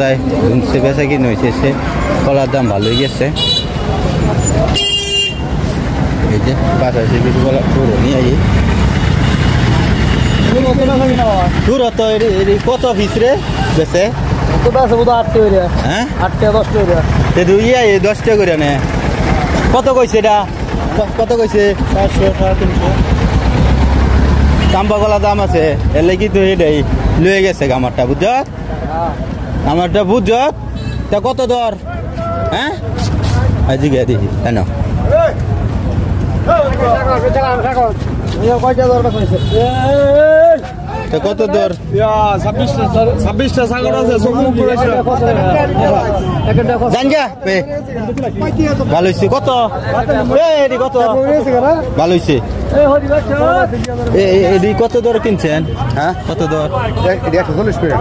যায় শুনছে বেচা কিনে হয়েছে সে কলার দাম ভালোই গেছে এই যে পাশাপাশি কিছু কলা পুরো নিয়ে আই পুরো তো কত পিস রে বেছে তো বেছে বোধ 8 টাকা হ্যাঁ 8 টাকা 10 টাকা তে দুই 10 টাকা করে নে কত কইছে এটা কত কইছে 400 300 চাম্পা কলা দাম আছে এর লাগি তো এটাই লয়ে গেছে আমারটা বুঝছ আমারটা বুঝছ তা কত দর হ্যাঁ আজকে দেখি কেন কত দর 26টা সাগর আছে জানগা ভালো হয়েছে কত কত ভালো হয়েছে এদি কত দর কিনছেন হ্যাঁ কত দর 140 করে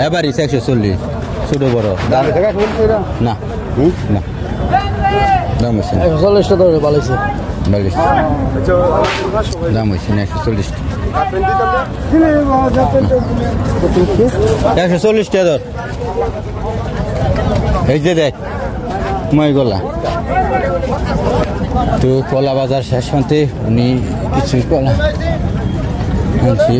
এবারই 140 ছোট বড় না না দাম হয়েছে 140টা দর ভালো হয়েছে দাম হয়েছে না 140 140 টাকা দর এই যে দেখ মই গলা তো কলা বাজার শেষ পর্যন্ত উনি কিছু কলা আনছি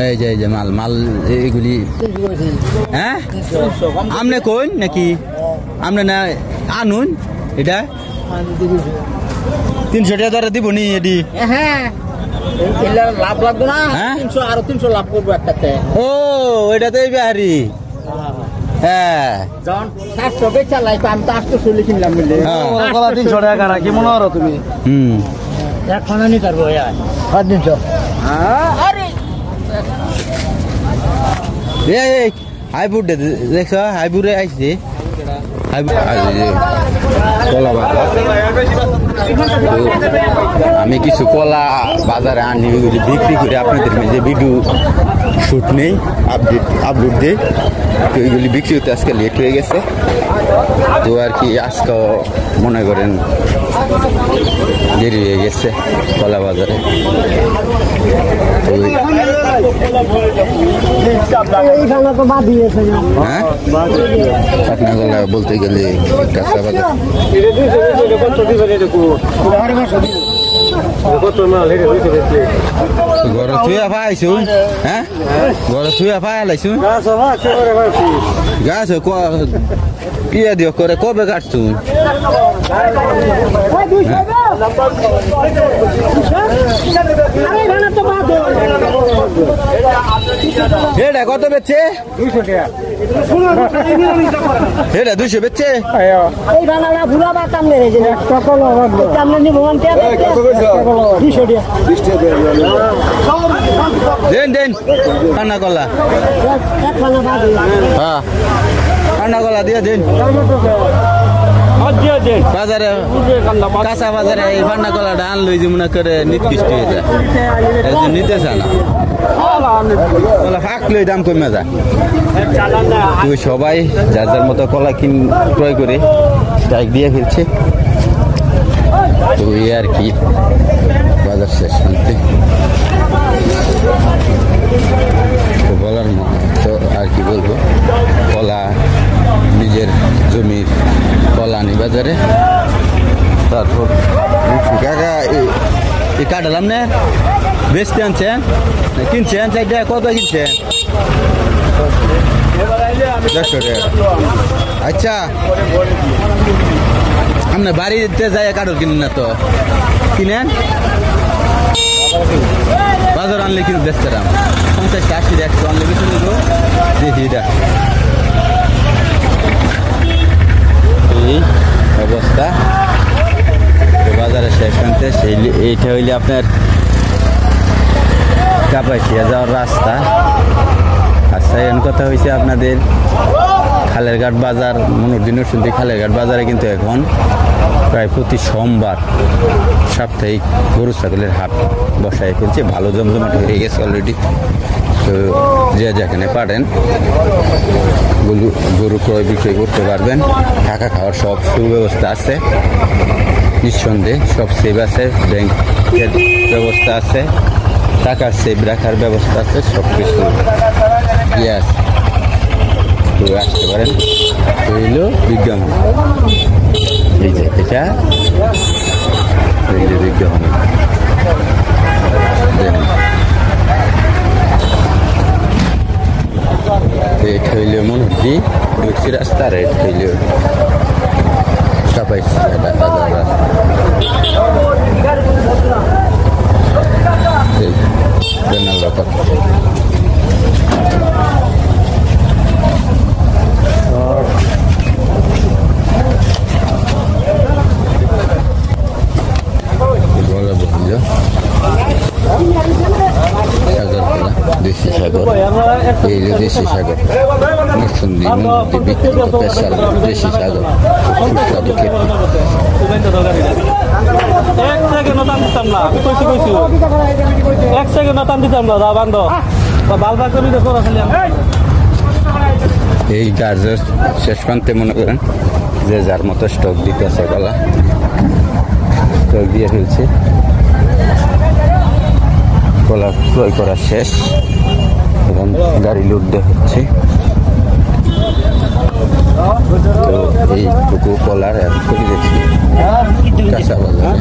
এই যে মাল মাল এগুলি হ্যাঁ আমনে কইন নাকি আমনে না আনুন এটা 300 টাকা দরে দিব নি এডি হ্যাঁ লাভ লাগবে না 300 আর 300 লাভ করবো একটাতে ও এটা তো এই বিহারি হ্যাঁ যখন 700 বেচা লাইতো আমি তো 840 কিনলাম মিলে 300 টাকা কি মনে হলো তুমি এক খানা নি করবো यार 300 আরে এই হাইব্রিড দেখছো হাইব্রিড আইছে কলা বাজার আমি কিছু কলা বাজারে আনি বিক্রি করে আপনাদের যে ভিডিও শুট নেই আপলোড দিই তো এইগুলি বিক্রি হতে আজকে লেট হয়ে গেছে তো আর কি আজকে মনে করেন দেরি হয়ে গেছে কলা বাজারে হ্যাঁ পাটনা কলা বলতে গেলে কাঁচা বাজার ঘর থুয়া পাইছো হ্যাঁ ঘর থুয়া পাই লাইছো গাছ কিয়া দিও করে কবে কাটছো এটা কত বেচছে 200 টাকা এটা 200 বেচছে এই গানাটা ভুলা বা কামনে রে যে সকল কামনে নি ভগবান কে 200 টাকা 20 টাকা দেন কান্না কলা এক খানা বাদ হ্যাঁ কান্না কলা দিয়ে দেন বাজারে কাঁচা বাজারে এই ভান্না কলাটা আনলই যে মনে করে নিকৃষ্ট হয়ে যায় নিতে চায় না কলা ফাঁকলে দাম কমে যায় তো সবাই যার যার মতো কলা ক্রয় করে স্ট্রাইক দিয়ে ফেলছে তো এই আর কি বাজার শেষ করতে বলার তো আর কি বলবো কলা নিজের জমির কলা আনি বাজারে তারপর কাকা এই কাটালাম না বেচতে আনছেন কিনছেন চাইটা কত কিনছেন 100 টাকা আচ্ছা আপনার বাড়িতে যাই কাঠল কিনেন না তো কিনেন বাজার আনলে কিন্তু বেচতাম 50 80 100 আনলে বেশি দেবো দেখি এটা এই অবস্থা বাজারে শেষ প্রান্তে এইটা হইলে আপনার কাপাসিয়া যাওয়ার রাস্তা আচ্ছা এমন কথা হয়েছে আপনাদের খালেরঘাট বাজার মনোরদিনের শুনতে খালেরঘাট বাজারে কিন্তু এখন প্রায় প্রতি সোমবার সাপ্তাহিক গরু ছাগলের হাট বসায় ফেলছে ভালো জমজমাট হয়ে গেছে অলরেডি তো যে যেখানে পারেন গরু ক্রয় বিক্রয় করতে পারবেন থাকা খাওয়ার সব সুব্যবস্থা আছে নিঃসন্দেহে সব সেভ আছে ব্যাংকের ব্যবস্থা আছে টাকার সেভ রাখার ব্যবস্থা আছে সব কিছু ইয়েস, তো আসতে পারেন। হইল বিজ্ঞাপন, এই যে এটা এই যে বিজ্ঞাপন রেট হইল মনে ঢুকছি রাস্তা রেট হইল চাপাইছি দেশি সাগর, এই যে দেশি সাগর নিঃসন্দি মন্দির বিখ্যাত স্পেশাল দেশি সাগর, সুস্বাদু খেতে। এই গাছের শেষ প্রান্তে মনে করেন যে যার মতো স্টক দিতেছে, কলা স্টক দিয়ে ফেলছে, কলা ক্রয় করা শেষ, এখন গাড়ি লোড দেওয়া হচ্ছে। তো এইটুকু কলার এখন করে দিচ্ছি কাঁচা বাজারে।